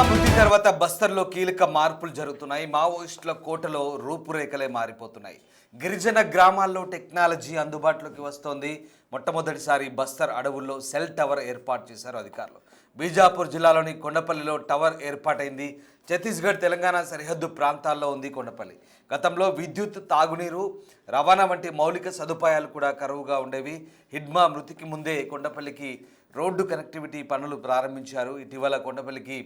అభివృద్ధి తర్వాత బస్తర్లో కీలక మార్పులు జరుగుతున్నాయి. మావోయిస్టుల కోటలో రూపురేఖలే మారిపోతున్నాయి. గిరిజన గ్రామాల్లో టెక్నాలజీ అందుబాటులోకి వస్తోంది. మొట్టమొదటిసారి బస్తర్ అడవుల్లో సెల్ టవర్ ఏర్పాటు చేశారు అధికారులు. బీజాపూర్ జిల్లాలోని కొండపల్లిలో టవర్ ఏర్పాటైంది. ఛత్తీస్గఢ్ తెలంగాణ సరిహద్దు ప్రాంతాల్లో ఉంది కొండపల్లి. గతంలో విద్యుత్, తాగునీరు, రవాణా వంటి మౌలిక సదుపాయాలు కూడా కరువుగా ఉండేవి. హిడ్మా మృతికి ముందే కొండపల్లికి రోడ్డు కనెక్టివిటీ పనులు ప్రారంభించారు. ఇటీవల కొండపల్లికి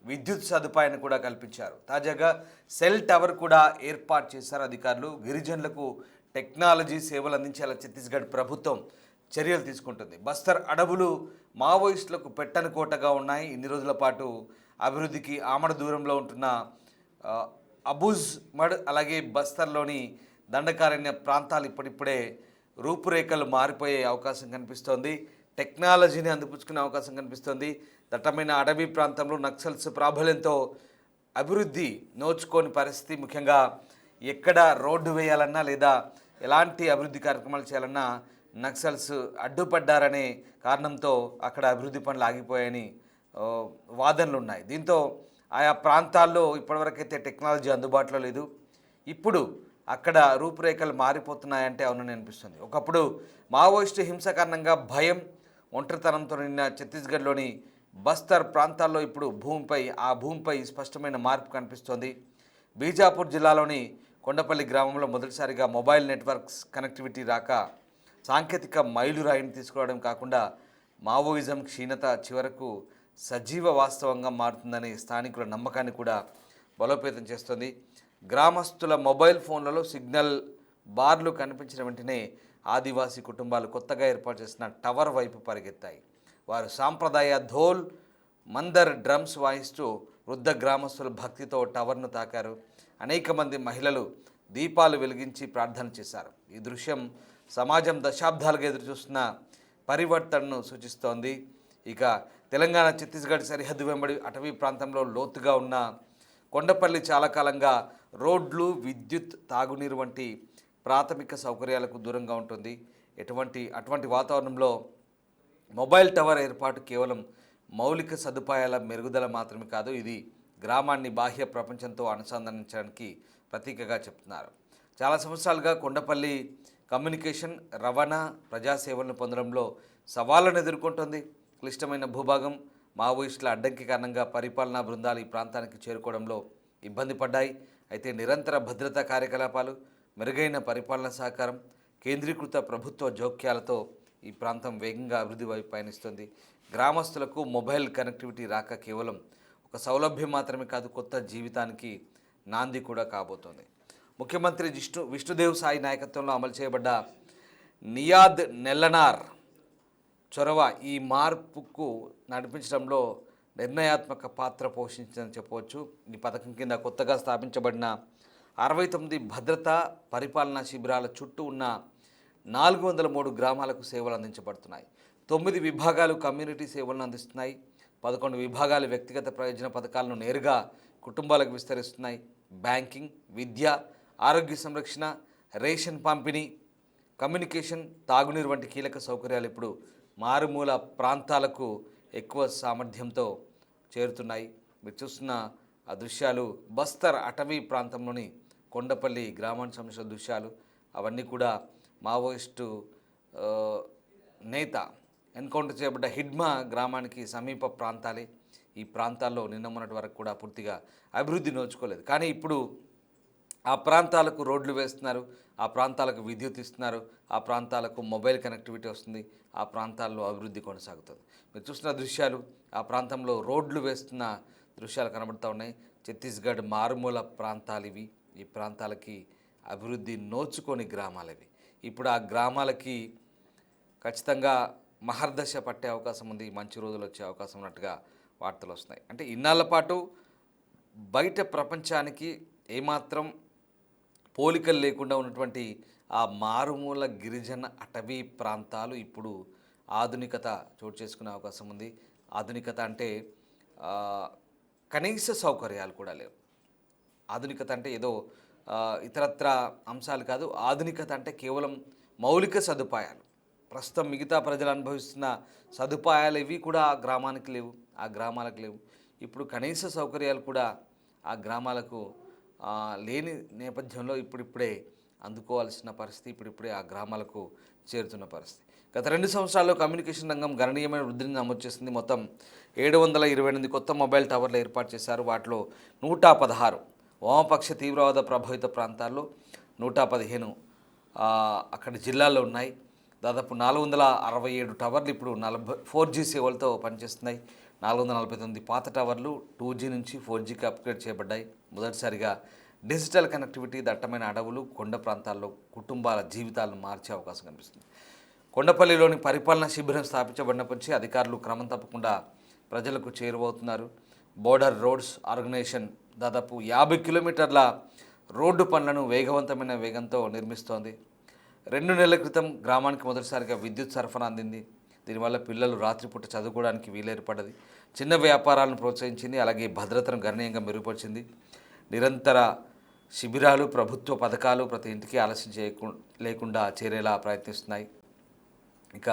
విద్యుత్ సదుపాయాన్ని కూడా కల్పించారు. తాజాగా సెల్ టవర్ కూడా ఏర్పాటు చేశారు అధికారులు. గిరిజనులకు టెక్నాలజీ సేవలు అందించేలా ఛత్తీస్గఢ్ ప్రభుత్వం చర్యలు తీసుకుంటుంది. బస్తర్ అడవులు మావోయిస్టులకు పెట్టని కోటగా ఉన్నాయి. ఇన్ని రోజుల పాటు అభివృద్ధికి ఆమడ దూరంలో ఉంటున్న అబూజ్ మడ్ అలాగే బస్తర్లోని దండకారణ్య ప్రాంతాలు ఇప్పుడిప్పుడే రూపురేఖలు మారిపోయే అవకాశం కనిపిస్తోంది. టెక్నాలజీని అందిపుచ్చుకునే అవకాశం కనిపిస్తోంది. దట్టమైన అడవి ప్రాంతంలో నక్సల్స్ ప్రాబల్యంతో అభివృద్ధి నోచుకోని పరిస్థితి. ముఖ్యంగా ఎక్కడ రోడ్డు వేయాలన్నా లేదా ఎలాంటి అభివృద్ధి కార్యక్రమాలు చేయాలన్నా నక్సల్స్ అడ్డుపడ్డారనే కారణంతో అక్కడ అభివృద్ధి పనులు ఆగిపోయాయని వాదనలు ఉన్నాయి. దీంతో ఆయా ప్రాంతాల్లో ఇప్పటివరకైతే టెక్నాలజీ అందుబాటులో లేదు. ఇప్పుడు అక్కడ రూపురేఖలు మారిపోతున్నాయంటే అవునని అనిపిస్తుంది. ఒకప్పుడు మావోయిస్టు హింస కారణంగా భయం, ఒంటరితనంతో నిన్న ఛత్తీస్గఢ్లోని బస్తర్ ప్రాంతాల్లో ఇప్పుడు భూమిపై స్పష్టమైన మార్పు కనిపిస్తోంది. బీజాపూర్ జిల్లాలోని కొండపల్లి గ్రామంలో మొదటిసారిగా మొబైల్ నెట్వర్క్స్ కనెక్టివిటీ రాక సాంకేతిక మైలురాయిని తీసుకురావడం కాకుండా మావోయిజం క్షీణత చివరకు సజీవ వాస్తవంగా మారుతుందనే స్థానికుల నమ్మకాన్ని కూడా బలోపేతం చేస్తుంది. గ్రామస్తుల మొబైల్ ఫోన్లలో సిగ్నల్ బార్లు కనిపించిన వెంటనే ఆదివాసీ కుటుంబాలు కొత్తగా ఏర్పాటు చేసిన టవర్ వైపు పరిగెత్తాయి. వారు సాంప్రదాయ ధోల్, మందర్ డ్రమ్స్ వాయిస్తూ వృద్ధ గ్రామస్తులు భక్తితో టవర్ను తాకారు. అనేక మంది మహిళలు దీపాలు వెలిగించి ప్రార్థన చేశారు. ఈ దృశ్యం సమాజం దశాబ్దాలుగా ఎదురుచూస్తున్న పరివర్తనను సూచిస్తోంది. ఇక తెలంగాణ ఛత్తీస్గఢ్ సరిహద్దు వెంబడి అటవీ ప్రాంతంలో లోతుగా ఉన్న కొండపల్లి చాలా కాలంగా రోడ్లు, విద్యుత్, తాగునీరు వంటి ప్రాథమిక సౌకర్యాలకు దూరంగా ఉంటుంది. అటువంటి వాతావరణంలో మొబైల్ టవర్ ఏర్పాటు కేవలం మౌలిక సదుపాయాల మెరుగుదల మాత్రమే కాదు, ఇది గ్రామాన్ని బాహ్య ప్రపంచంతో అనుసంధానించడానికి ప్రతీకగా చెప్తున్నారు. చాలా సంవత్సరాలుగా కొండపల్లి కమ్యూనికేషన్, రవాణా, ప్రజాసేవలను పొందడంలో సవాళ్లను ఎదుర్కొంటుంది. క్లిష్టమైన భూభాగం, మావోయిస్టుల అడ్డంకి కారణంగా పరిపాలనా బృందాలు ఈ ప్రాంతానికి చేరుకోవడంలో ఇబ్బంది పడ్డాయి. అయితే నిరంతర భద్రతా కార్యకలాపాలు, మెరుగైన పరిపాలనా సహకారం, కేంద్రీకృత ప్రభుత్వ జోక్యాలతో ఈ ప్రాంతం వేగంగా అభివృద్ధి వైపు పయనిస్తుంది. గ్రామస్తులకు మొబైల్ కనెక్టివిటీ రాక కేవలం ఒక సౌలభ్యం మాత్రమే కాదు, కొత్త జీవితానికి నాంది కూడా కాబోతోంది. ముఖ్యమంత్రి విష్ణుదేవ్ సాయి నాయకత్వంలో అమలు చేయబడ్డ నియాద్ నెల్లనార్ చొరవ ఈ మార్పుకు నడిపించడంలో నిర్ణయాత్మక పాత్ర పోషించిందని చెప్పవచ్చు. ఈ పథకం కింద కొత్తగా స్థాపించబడిన 69 భద్రతా పరిపాలనా శిబిరాల చుట్టూ ఉన్న 403 గ్రామాలకు సేవలు అందించబడుతున్నాయి. 9 విభాగాలు కమ్యూనిటీ సేవలను అందిస్తున్నాయి. 11 విభాగాలు వ్యక్తిగత ప్రయోజన పథకాలను నేరుగా కుటుంబాలకు విస్తరిస్తున్నాయి. బ్యాంకింగ్, విద్య, ఆరోగ్య సంరక్షణ, రేషన్ పంపిణీ, కమ్యూనికేషన్, తాగునీరు వంటి కీలక సౌకర్యాలు ఇప్పుడు మారుమూల ప్రాంతాలకు ఎక్కువ సామర్థ్యంతో చేరుతున్నాయి. మీరు చూస్తున్న ఆ దృశ్యాలు బస్తర్ అటవీ ప్రాంతంలోని కొండపల్లి గ్రామానికి సంబంధించిన దృశ్యాలు. అవన్నీ కూడా మావోయిస్టు నేత ఎన్కౌంటర్ చేయబడ్డ హిడ్మా గ్రామానికి సమీప ప్రాంతాలే. ఈ ప్రాంతాల్లో నిన్న మొన్నటి వరకు కూడా పూర్తిగా అభివృద్ధి నోచుకోలేదు. కానీ ఇప్పుడు ఆ ప్రాంతాలకు రోడ్లు వేస్తున్నారు, ఆ ప్రాంతాలకు విద్యుత్ ఇస్తున్నారు, ఆ ప్రాంతాలకు మొబైల్ కనెక్టివిటీ వస్తుంది, ఆ ప్రాంతాల్లో అభివృద్ధి కొనసాగుతుంది. మీరు చూస్తున్న దృశ్యాలు ఆ ప్రాంతంలో రోడ్లు వేస్తున్న దృశ్యాలు కనబడుతూ ఉన్నాయి. ఛత్తీస్గఢ్ మారుమూల ప్రాంతాలు ఇవి. ఈ ప్రాంతాలకి అభివృద్ధి నోచుకొని గ్రామాలు ఇవి. ఇప్పుడు ఆ గ్రామాలకి ఖచ్చితంగా మహర్దశ పట్టే అవకాశం ఉంది, మంచి రోజులు వచ్చే అవకాశం ఉన్నట్టుగా వార్తలు వస్తున్నాయి. అంటే ఇన్నాళ్ల పాటు బయట ప్రపంచానికి ఏమాత్రం పోలికలు లేకుండా ఉన్నటువంటి ఆ మారుమూల గిరిజన అటవీ ప్రాంతాలు ఇప్పుడు ఆధునికత చోటు చేసుకునే అవకాశం ఉంది. ఆధునికత అంటే కనీస సౌకర్యాలు కూడా లేవు. ఆధునికత అంటే ఏదో ఇతరత్ర అంశాలు కాదు. ఆధునికత అంటే కేవలం మౌలిక సదుపాయాలు. ప్రస్తుతం మిగతా ప్రజలు అనుభవిస్తున్న సదుపాయాలు ఇవి కూడా ఆ గ్రామానికి లేవు, ఆ గ్రామాలకు లేవు. ఇప్పుడు కనీస సౌకర్యాలు కూడా ఆ గ్రామాలకు లేని నేపథ్యంలో ఇప్పుడిప్పుడే అందుకోవాల్సిన పరిస్థితి, ఇప్పుడిప్పుడే ఆ గ్రామాలకు చేరుతున్న పరిస్థితి. గత 2 సంవత్సరాల్లో కమ్యూనికేషన్ రంగం గణనీయమైన వృద్ధిని నమోదు చేసింది. మొత్తం 728 కొత్త మొబైల్ టవర్లు ఏర్పాటు చేశారు. వాటిలో 116 వామపక్ష తీవ్రవాద ప్రభావిత ప్రాంతాల్లో, 115 అక్కడి జిల్లాల్లో ఉన్నాయి. దాదాపు 467 టవర్లు ఇప్పుడు 4G సేవలతో పనిచేస్తున్నాయి. 449 పాత టవర్లు 2G నుంచి 4Gకి అప్గ్రేడ్ చేయబడ్డాయి. మొదటిసారిగా డిజిటల్ కనెక్టివిటీ దట్టమైన అడవులు, కొండ ప్రాంతాల్లో కుటుంబాల జీవితాలను మార్చే అవకాశం కనిపిస్తుంది. కొండపల్లిలోని పరిపాలనా శిబిరం స్థాపించబడినప్పటి నుంచి అధికారులు క్రమం తప్పకుండా ప్రజలకు చేరువవుతున్నారు. బోర్డర్ రోడ్స్ ఆర్గనైజేషన్ దాదాపు 50 కిలోమీటర్ల రోడ్డు పనులను వేగవంతమైన వేగంతో నిర్మిస్తోంది. 2 నెలల క్రితం గ్రామానికి మొదటిసారిగా విద్యుత్ సరఫరా అందింది. దీనివల్ల పిల్లలు రాత్రిపూట చదువుకోవడానికి వీలేర్పడ్డది. చిన్న వ్యాపారాలను ప్రోత్సహించింది. అలాగే భద్రతను గణనీయంగా మెరుగుపరిచింది. నిరంతర శిబిరాలు, ప్రభుత్వ పథకాలు ప్రతి ఇంటికి ఆలస్యం లేకుండా చేరేలా ప్రయత్నిస్తున్నాయి. ఇక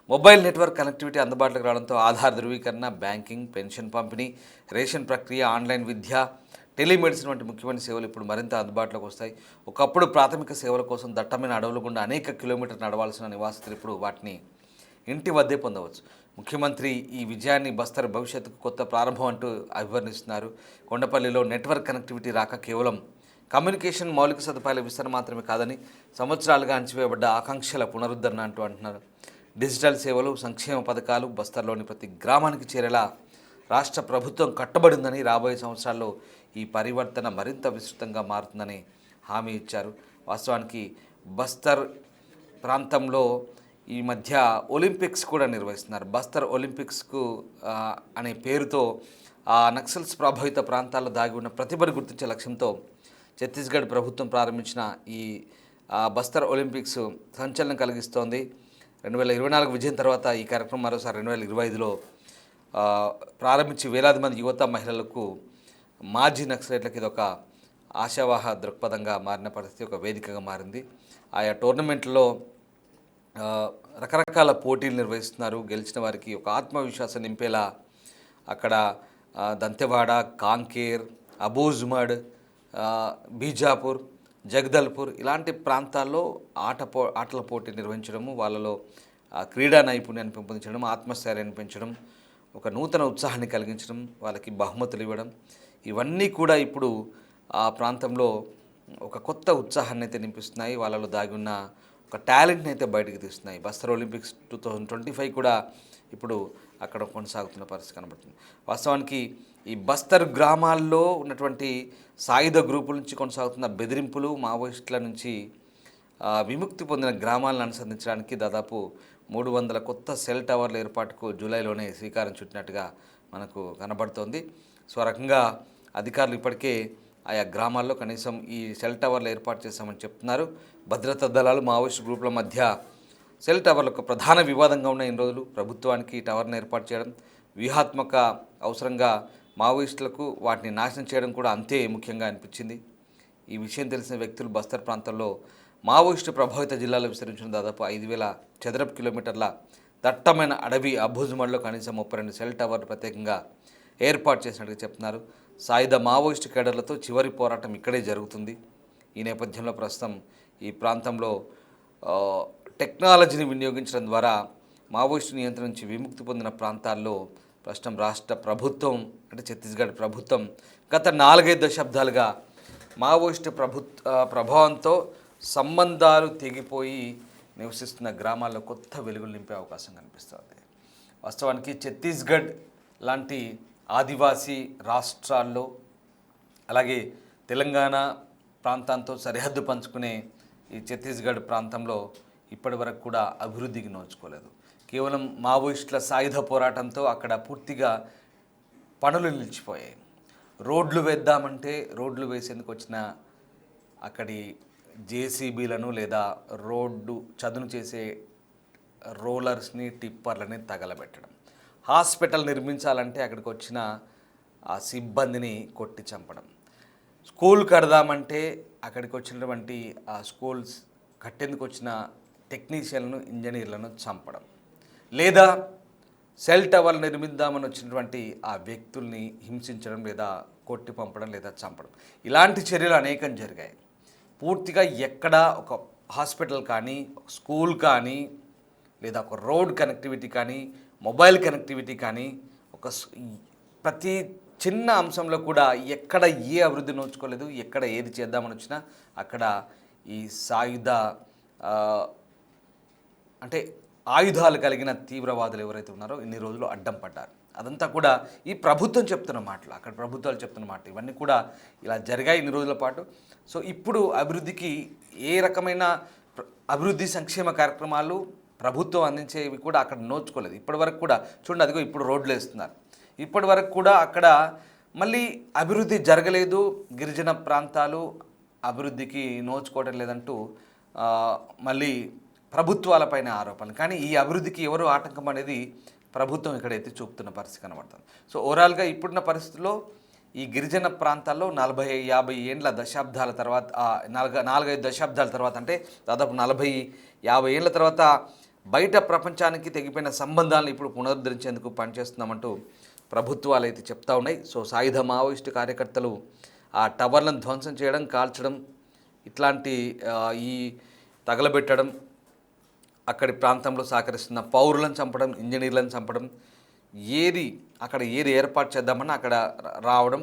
మొబైల్ నెట్వర్క్ కనెక్టివిటీ అందుబాటులోకి రావడంతో ఆధార్ ధృవీకరణ, బ్యాంకింగ్, పెన్షన్ పంపిణీ, రేషన్ ప్రక్రియ, ఆన్లైన్ విద్య, టెలిమెడిసిన్ వంటి ముఖ్యమైన సేవలు ఇప్పుడు మరింత అందుబాటులోకి వస్తాయి. ఒకప్పుడు ప్రాథమిక సేవల కోసం దట్టమైన అడవుల గుండా అనేక కిలోమీటర్లు నడవాల్సిన నివాసితులు ఇప్పుడు వాటిని ఇంటి వద్దే పొందవచ్చు. ముఖ్యమంత్రి ఈ విజయాన్ని బస్తర్ భవిష్యత్తుకు కొత్త ప్రారంభం అంటూ అభివర్ణిస్తున్నారు. కొండపల్లిలో నెట్వర్క్ కనెక్టివిటీ రాక కేవలం కమ్యూనికేషన్ మౌలిక సదుపాయాల విస్తరణ మాత్రమే కాదని, సంవత్సరాలుగా అణచివేయబడ్డ ఆకాంక్షల పునరుద్ధరణ అంటూ అంటున్నారు. డిజిటల్ సేవలు, సంక్షేమ పథకాలు బస్తర్లోని ప్రతి గ్రామానికి చేరేలా రాష్ట్ర ప్రభుత్వం కట్టబడిందని, రాబోయే సంవత్సరాల్లో ఈ పరివర్తన మరింత విస్తృతంగా మారుతుందని హామీ ఇచ్చారు. వాస్తవానికి బస్తర్ ప్రాంతంలో ఈ మధ్య ఒలింపిక్స్ కూడా నిర్వహిస్తున్నారు. బస్తర్ ఒలింపిక్స్కు అనే పేరుతో నక్సల్స్ ప్రభావిత ప్రాంతాల్లో దాగి ఉన్న ప్రతిభను గుర్తించే లక్ష్యంతో ఛత్తీస్గఢ్ ప్రభుత్వం ప్రారంభించిన ఈ బస్తర్ ఒలింపిక్స్ సంచలనం కలిగిస్తోంది. 2024 విజయం తర్వాత ఈ కార్యక్రమం మరోసారి 2025లో ప్రారంభించి వేలాది మంది యువత, మహిళలకు, మాజీ నక్సలైట్లకు ఇది ఒక ఆశావాహ దృక్పథంగా మారిన పరిస్థితి, ఒక వేదికగా మారింది. ఆయా టోర్నమెంట్లో రకరకాల పోటీలు నిర్వహిస్తున్నారు. గెలిచిన వారికి ఒక ఆత్మవిశ్వాసం నింపేలా అక్కడ దంతెవాడ, కాంకేర్, అబూజ్మడ్, బీజాపూర్, జగదల్పూర్ ఇలాంటి ప్రాంతాల్లో ఆటల పోటీ నిర్వహించడము, వాళ్ళలో క్రీడా నైపుణ్యాన్ని పెంపొందించడం, ఆత్మస్థైర్యాన్ని పెంచడం, ఒక నూతన ఉత్సాహాన్ని కలిగించడం, వాళ్ళకి బహుమతులు ఇవ్వడం, ఇవన్నీ కూడా ఇప్పుడు ఆ ప్రాంతంలో ఒక కొత్త ఉత్సాహాన్ని అయితే నింపిస్తున్నాయి. వాళ్ళలో దాగి ఉన్న ఒక టాలెంట్ని అయితే బయటకు తీస్తున్నాయి. బస్తర్ ఒలింపిక్స్ 2025 కూడా ఇప్పుడు అక్కడ కొనసాగుతున్న పరిస్థితి కనబడుతుంది. వాస్తవానికి ఈ బస్తర్ గ్రామాల్లో ఉన్నటువంటి సాయుధ గ్రూపుల నుంచి కొనసాగుతున్న బెదిరింపులు, మావోయిస్టుల నుంచి విముక్తి పొందిన గ్రామాలను అనుసంధించడానికి దాదాపు 300 కొత్త సెల్ టవర్ల ఏర్పాటుకు జూలైలోనే శ్రీకారం చుట్టినట్టుగా మనకు కనబడుతోంది. సో ఆ రకంగా అధికారులు ఇప్పటికే ఆయా గ్రామాల్లో కనీసం ఈ సెల్ టవర్లు ఏర్పాటు చేశామని చెప్తున్నారు. భద్రతా దళాలు, మావోయిస్ట్ గ్రూపుల మధ్య సెల్ టవర్లకు ప్రధాన వివాదంగా ఉన్న ఇన్ని రోజులు ప్రభుత్వానికి టవర్ను ఏర్పాటు చేయడం వ్యూహాత్మక అవసరంగా, మావోయిస్టులకు వాటిని నాశనం చేయడం కూడా అంతే ముఖ్యంగా అనిపించింది. ఈ విషయం తెలిసిన వ్యక్తులు బస్తర్ ప్రాంతంలో మావోయిస్టు ప్రభావిత జిల్లాలో విస్తరించిన దాదాపు 5,000 చదరపు కిలోమీటర్ల దట్టమైన అడవి అబూజ్మడ్లో కనీసం 32 సెల్ టవర్లు ప్రత్యేకంగా ఏర్పాటు చేసినట్టుగా చెప్తున్నారు. సాయుధ మావోయిస్టు కేడర్లతో చివరి పోరాటం ఇక్కడే జరుగుతుంది. ఈ నేపథ్యంలో ప్రస్తుతం ఈ ప్రాంతంలో టెక్నాలజీని వినియోగించడం ద్వారా మావోయిస్టు నియంత్రణ నుంచి విముక్తి పొందిన ప్రాంతాల్లో ప్రస్తుతం రాష్ట్ర ప్రభుత్వం అంటే ఛత్తీస్గఢ్ ప్రభుత్వం గత 4-5 దశాబ్దాలుగా మావోయిస్టు ప్రభావంతో సంబంధాలు తెగిపోయి నివసిస్తున్న గ్రామాల్లో కొత్త వెలుగులు నింపే అవకాశం కనిపిస్తుంది. వాస్తవానికి ఛత్తీస్గఢ్ లాంటి ఆదివాసీ రాష్ట్రాల్లో, అలాగే తెలంగాణ ప్రాంతంతో సరిహద్దు పంచుకునే ఈ ఛత్తీస్గఢ్ ప్రాంతంలో ఇప్పటి వరకు కూడా అభివృద్ధికి నోచుకోలేదు. కేవలం మావోయిస్టుల సాయుధ పోరాటంతో అక్కడ పూర్తిగా పనులు నిలిచిపోయాయి. రోడ్లు వేద్దామంటే రోడ్లు వేసేందుకు వచ్చిన అక్కడి జేసీబీలను లేదా రోడ్డు చదును చేసే రోలర్స్ని, టిప్పర్లని తగలబెట్టడం, హాస్పిటల్ నిర్మించాలంటే అక్కడికి వచ్చిన ఆ సిబ్బందిని కొట్టి చంపడం, స్కూల్ కడదామంటే అక్కడికి వచ్చినటువంటి ఆ స్కూల్స్ కట్టేందుకు వచ్చిన టెక్నీషియన్లను, ఇంజనీర్లను చంపడం, లేదా సెల్ టవర్ నిర్మిద్దామని వచ్చినటువంటి ఆ వ్యక్తుల్ని హింసించడం లేదా కొట్టి పంపడం లేదా చంపడం, ఇలాంటి చర్యలు అనేకం జరిగాయి. పూర్తిగా ఎక్కడ ఒక హాస్పిటల్ కానీ, స్కూల్ కానీ, లేదా ఒక రోడ్ కనెక్టివిటీ కానీ, మొబైల్ కనెక్టివిటీ కానీ, ప్రతి చిన్న అంశంలో కూడా ఎక్కడ ఏ అభివృద్ధి నోచుకోలేదు. ఎక్కడ ఏది చేద్దామని వచ్చినా అక్కడ ఈ సాయుధ ఆ, అంటే ఆయుధాలు కలిగిన తీవ్రవాదులు ఎవరైతే ఉన్నారో ఇన్ని రోజులు అడ్డం పడ్డారు. అదంతా కూడా ఈ ప్రభుత్వం చెప్తున్న మాటలు, అక్కడ ప్రభుత్వాలు చెప్తున్న మాటలు, ఇవన్నీ కూడా ఇలా జరిగాయి ఇన్ని రోజుల పాటు. సో ఇప్పుడు అభివృద్ధికి ఏ రకమైన అభివృద్ధి సంక్షేమ కార్యక్రమాలు ప్రభుత్వం అందించేవి కూడా అక్కడ నోచుకోలేదు ఇప్పటి వరకు కూడా. చూడండి, అదిగో ఇప్పుడు రోడ్లు వేస్తున్నారు. ఇప్పటి వరకు కూడా అక్కడ మళ్ళీ అభివృద్ధి జరగలేదు, గిరిజన ప్రాంతాలు అభివృద్ధికి నోచుకోవడం లేదంటూ మళ్ళీ ప్రభుత్వాలపైన ఆరోపణలు. కానీ ఈ అభివృద్ధికి ఎవరు ఆటంకం అనేది ప్రభుత్వం ఇక్కడ ఎత్తి చూపుతున్న పరిస్థితి కనబడుతుంది. సో ఓవరాల్గా ఇప్పుడున్న పరిస్థితుల్లో ఈ గిరిజన ప్రాంతాల్లో 40-50 ఏండ్ల దశాబ్దాల తర్వాత, 4-5 దశాబ్దాల తర్వాత, అంటే దాదాపు 40-50 ఏళ్ళ తర్వాత బయట ప్రపంచానికి తెగిపోయిన సంబంధాలను ఇప్పుడు పునరుద్ధరించేందుకు పనిచేస్తున్నామంటూ ప్రభుత్వాలు అయితే చెప్తా ఉన్నాయి. సో సాయుధ మావోయిస్టు కార్యకర్తలు ఆ టవర్లను ధ్వంసం చేయడం, కాల్చడం, ఇట్లాంటి ఈ తగలబెట్టడం, అక్కడి ప్రాంతంలో సహకరిస్తున్న పౌరులను చంపడం, ఇంజనీర్లను చంపడం, అక్కడ ఏది ఏర్పాటు చేద్దామన్నా అక్కడ రావడం,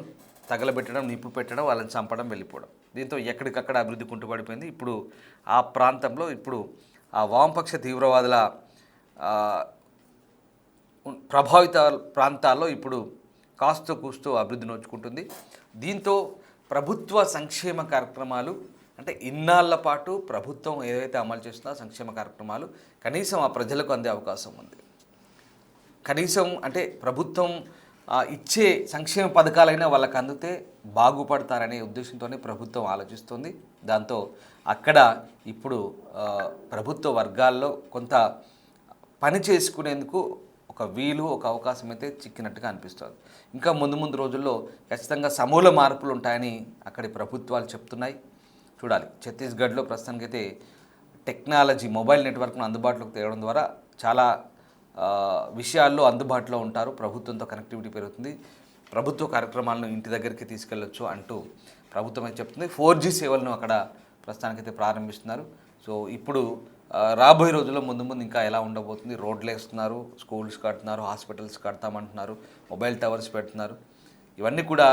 తగలబెట్టడం, నిప్పు పెట్టడం, వాళ్ళని చంపడం, వెళ్ళిపోవడం. దీంతో ఎక్కడికక్కడ అభివృద్ధి కుంటుపడిపోయింది. ఇప్పుడు ఆ ప్రాంతంలో ఇప్పుడు ఆ వామపక్ష తీవ్రవాదుల ప్రభావిత ప్రాంతాల్లో ఇప్పుడు కాస్తో కూస్తూ అభివృద్ధి నోచుకుంటుంది. దీంతో ప్రభుత్వ సంక్షేమ కార్యక్రమాలు, అంటే ఇన్నాళ్ల పాటు ప్రభుత్వం ఏదైతే అమలు చేస్తుందో సంక్షేమ కార్యక్రమాలు కనీసం ఆ ప్రజలకు అందే అవకాశం ఉంది. కనీసం అంటే ప్రభుత్వం ఇచ్చే సంక్షేమ పథకాలైనా వాళ్ళకి అందితే బాగుపడతారనే ఉద్దేశంతోనే ప్రభుత్వం ఆలోచిస్తుంది. దాంతో అక్కడ ఇప్పుడు ప్రభుత్వ వర్గాల్లో కొంత పని చేసుకునేందుకు ఒక వీలు, ఒక అవకాశం అయితే చిక్కినట్టుగా అనిపిస్తుంది. ఇంకా ముందు రోజుల్లో ఖచ్చితంగా సమూల మార్పులు ఉంటాయని అక్కడి ప్రభుత్వాలు చెప్తున్నాయి. చూడాలి. ఛత్తీస్గఢ్లో ప్రస్తుతానికైతే టెక్నాలజీ, మొబైల్ నెట్వర్క్ను అందుబాటులోకి తేవడం ద్వారా చాలా విషయాల్లో అందుబాటులో ఉంటారు. ప్రభుత్వంతో కనెక్టివిటీ పెరుగుతుంది. ప్రభుత్వ కార్యక్రమాలను ఇంటి దగ్గరికి తీసుకెళ్లొచ్చు అంటూ ప్రభుత్వం అయితే చెప్తుంది. 4G సేవలను అక్కడ ప్రస్తుతానికైతే ప్రారంభిస్తున్నారు. సో ఇప్పుడు రాబోయే రోజుల్లో ముందు ఇంకా ఎలా ఉండబోతుంది? రోడ్లు వేస్తున్నారు, స్కూల్స్ కడుతున్నారు, హాస్పిటల్స్ కడతామంటున్నారు, మొబైల్ టవర్స్ పెడుతున్నారు. ఇవన్నీ కూడా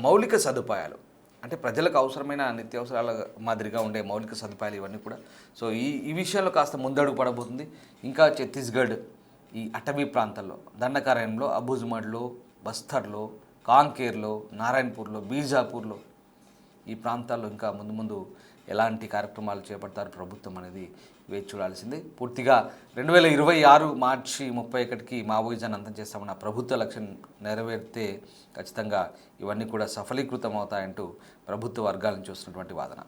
మౌలిక సదుపాయాలు, అంటే ప్రజలకు అవసరమైన నిత్యావసరాల మాదిరిగా ఉండే మౌలిక సదుపాయాలు ఇవన్నీ కూడా. సో ఈ విషయంలో కాస్త ముందడుగు పడబోతుంది. ఇంకా ఛత్తీస్గఢ్ ఈ అటవీ ప్రాంతాల్లో, దండకారణ్యంలో, అబూజ్మడ్లో, బస్తర్లో, కాంకేర్లో, నారాయణపూర్లో, బీజాపూర్లో, ఈ ప్రాంతాల్లో ఇంకా ముందు ఎలాంటి కార్యక్రమాలు చేపడతారు ప్రభుత్వం అనేది వేచి చూడాల్సిందే. పూర్తిగా 2026 మార్చి 31కి మావోయిజాన్ని అంతం చేస్తామన్న ప్రభుత్వ లక్ష్యం నెరవేరితే ఖచ్చితంగా ఇవన్నీ కూడా సఫలీకృతం అవుతాయంటూ ప్రభుత్వ వర్గాల నుంచి వస్తున్నటువంటి వాదన.